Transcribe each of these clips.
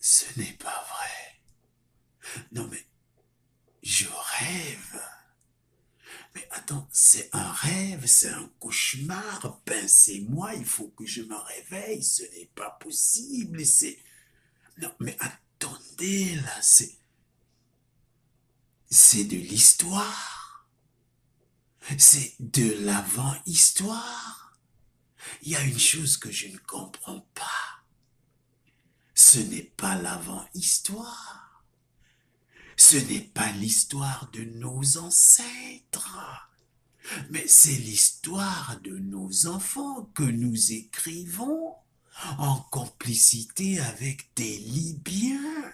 Ce n'est pas vrai. Non mais, je rêve. Mais attends, c'est un rêve, c'est un cauchemar. Pincez-moi, il faut que je me réveille. Ce n'est pas possible. C'est... Non, mais attendez, là, c'est de l'histoire. C'est de l'avant-histoire. Il y a une chose que je ne comprends pas. Ce n'est pas l'avant-histoire. Ce n'est pas l'histoire de nos ancêtres. Mais c'est l'histoire de nos enfants que nous écrivons en complicité avec des Libyens,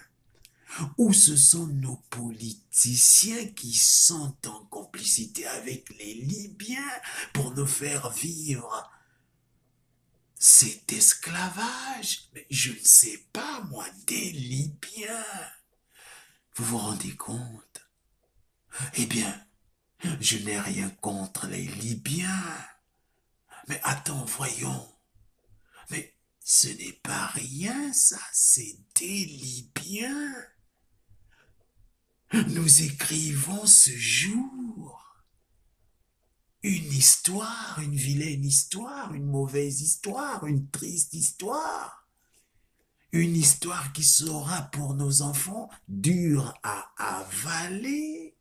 ou ce sont nos politiciens qui sont en complicité avec les Libyens pour nous faire vivre cet esclavage. Mais je ne sais pas, moi, des Libyens. Vous vous rendez compte? Eh bien, je n'ai rien contre les Libyens. Mais attends, voyons. Mais ce n'est pas rien, ça, c'est des Libyens. Nous écrivons ce jour une histoire, une vilaine histoire, une mauvaise histoire, une triste histoire. Une histoire qui sera pour nos enfants dure à avaler.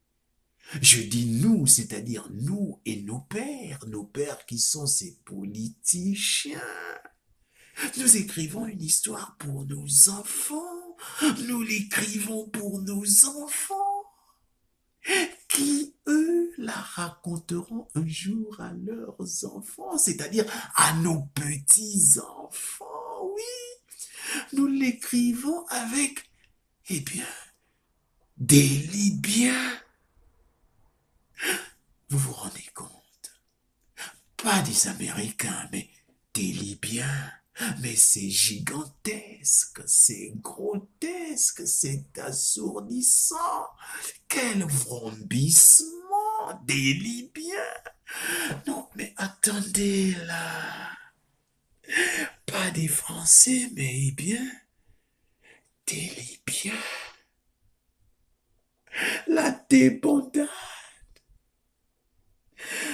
Je dis nous, c'est-à-dire nous et nos pères qui sont ces politiciens. Nous écrivons une histoire pour nos enfants. Nous l'écrivons pour nos enfants, qui, eux, la raconteront un jour à leurs enfants, c'est-à-dire à nos petits-enfants, oui. Nous l'écrivons avec, eh bien, des Libyens. Vous vous rendez compte? Pas des Américains, mais des Libyens. Mais c'est gigantesque, c'est grotesque, c'est assourdissant. Quel vrombissement des Libyens. Non, mais attendez là. Pas des Français, mais eh bien, des Libyens. La débandade.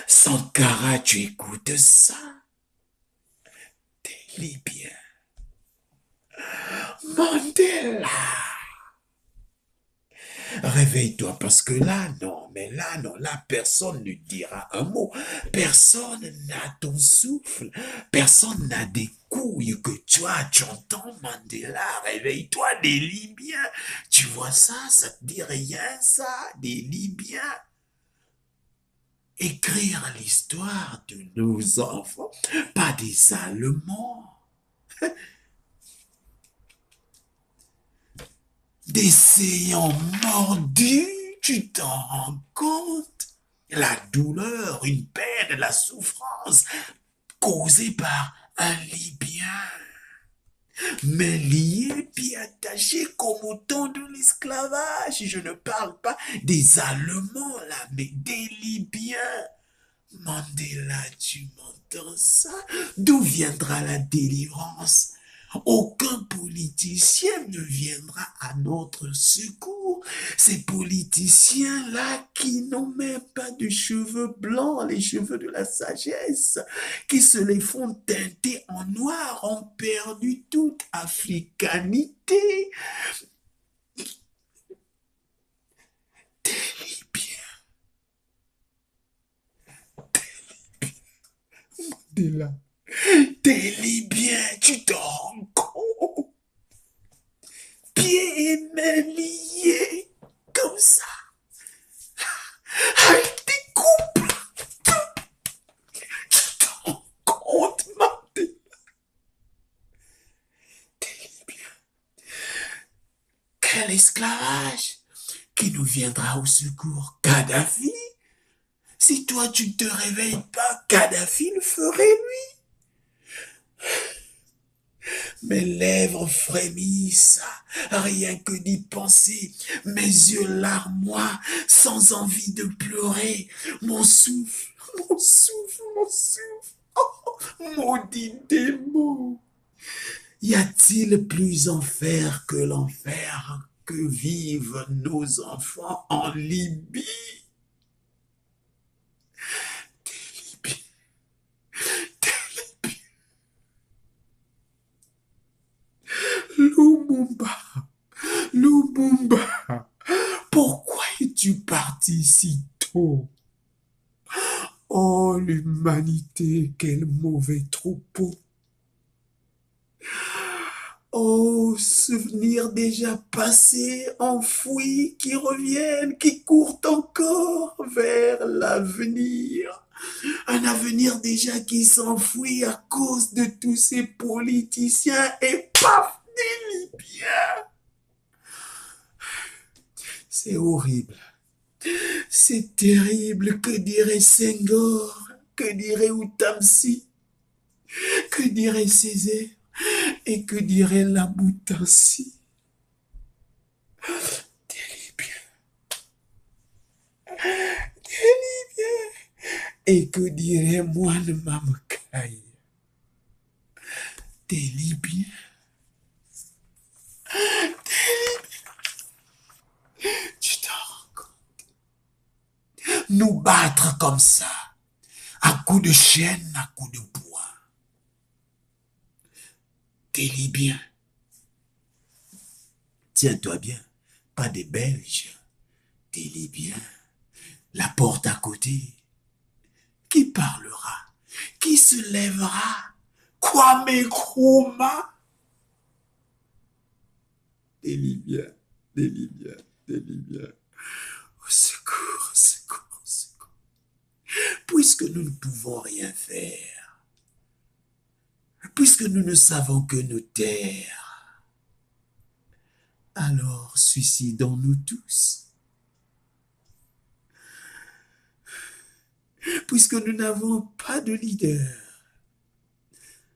Sankara, tu écoutes ça? Des Libyens. Mandela. Réveille-toi parce que là, non, mais là, non, là, personne ne dira un mot. Personne n'a ton souffle. Personne n'a des couilles que toi, tu entends Mandela. Réveille-toi, des Libyens. Tu vois ça, ça te dit rien, ça, des Libyens. Écrire l'histoire de nos enfants, pas des Allemands. Des séants mordus, tu t'en rends compte? La douleur, une peine, la souffrance causée par un Libyen, mais lié, puis attaché comme au temps de l'esclavage. Je ne parle pas des Allemands là, mais des Libyens. Mandela, tu m'entends ça? D'où viendra la délivrance? Aucun politicien ne viendra à notre secours. Ces politiciens-là qui n'ont même pas de cheveux blancs, les cheveux de la sagesse, qui se les font teinter en noir, ont perdu toute africanité. Des Libyens, Mandela. Des Libyens, tu te rends compte? Pieds et mains liés, comme ça. Avec des couples. Tu te rends compte, Mandela? Des Libyens. Quel esclavage qui nous viendra au secours? Kadhafi? Si toi tu ne te réveilles pas, Kadhafi le ferait lui. Mes lèvres frémissent, rien que d'y penser. Mes yeux larmoient, sans envie de pleurer. Mon souffle, mon souffle, mon souffle. Oh, maudit démon. Y a-t-il plus enfer que l'enfer que vivent nos enfants en Libye? Libye, Lumumba, Lumumba, pourquoi es-tu parti si tôt? Oh, l'humanité, quel mauvais troupeau! Oh, souvenirs déjà passés, enfouis, qui reviennent, qui courent encore vers l'avenir. Un avenir déjà qui s'enfuit à cause de tous ces politiciens et paf, des Libyens. C'est horrible. C'est terrible. Que dirait Senghor? Que dirait Outamsi? Que dirait Césaire? Et que dirait Laboutansi? Des Libyens. Des Libyens. Et que dirait Moine Mamakaï? Des Libyens. Tu t'en rends compte? Nous battre comme ça, à coups de chaîne, à coups de poing. Des Libyens. Tiens-toi bien, pas des Belges, des Libyens. La porte à côté. Qui parlera? Qui se lèvera? Kwame Nkrumah? Des Libyens, des Libyens, des Libyens. Au secours, au secours, au secours. Puisque nous ne pouvons rien faire, puisque nous ne savons que nous taire, alors suicidons-nous tous. Puisque nous n'avons pas de leader,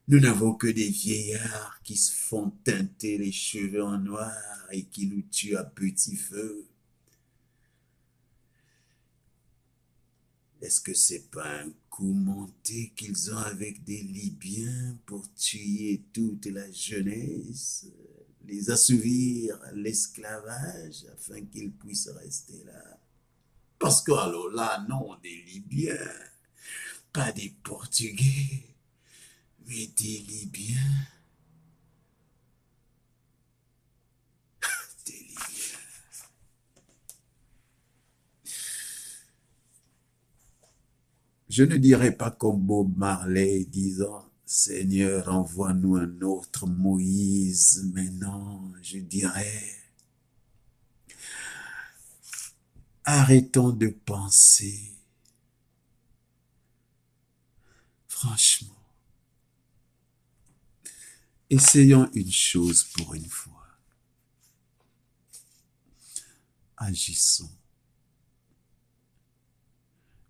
nous n'avons que des vieillards qui se font teinter les cheveux en noir et qui nous tuent à petit feu. Est-ce que c'est pas un coup monté qu'ils ont avec des Libyens pour tuer toute la jeunesse, les assouvir à l'esclavage afin qu'ils puissent rester là? Parce que alors là, non, des Libyens, pas des Portugais, mais des Libyens, des Libyens. Je ne dirais pas comme Bob Marley disant Seigneur, envoie-nous un autre Moïse, mais non, je dirais arrêtons de penser. Franchement, essayons une chose pour une fois. Agissons.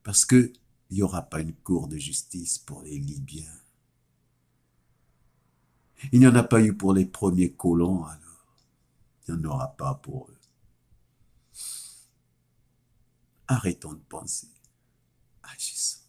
Parce que il n'y aura pas une cour de justice pour les Libyens. Il n'y en a pas eu pour les premiers colons, alors il n'y en aura pas pour eux. Arrêtons de penser. Agissons.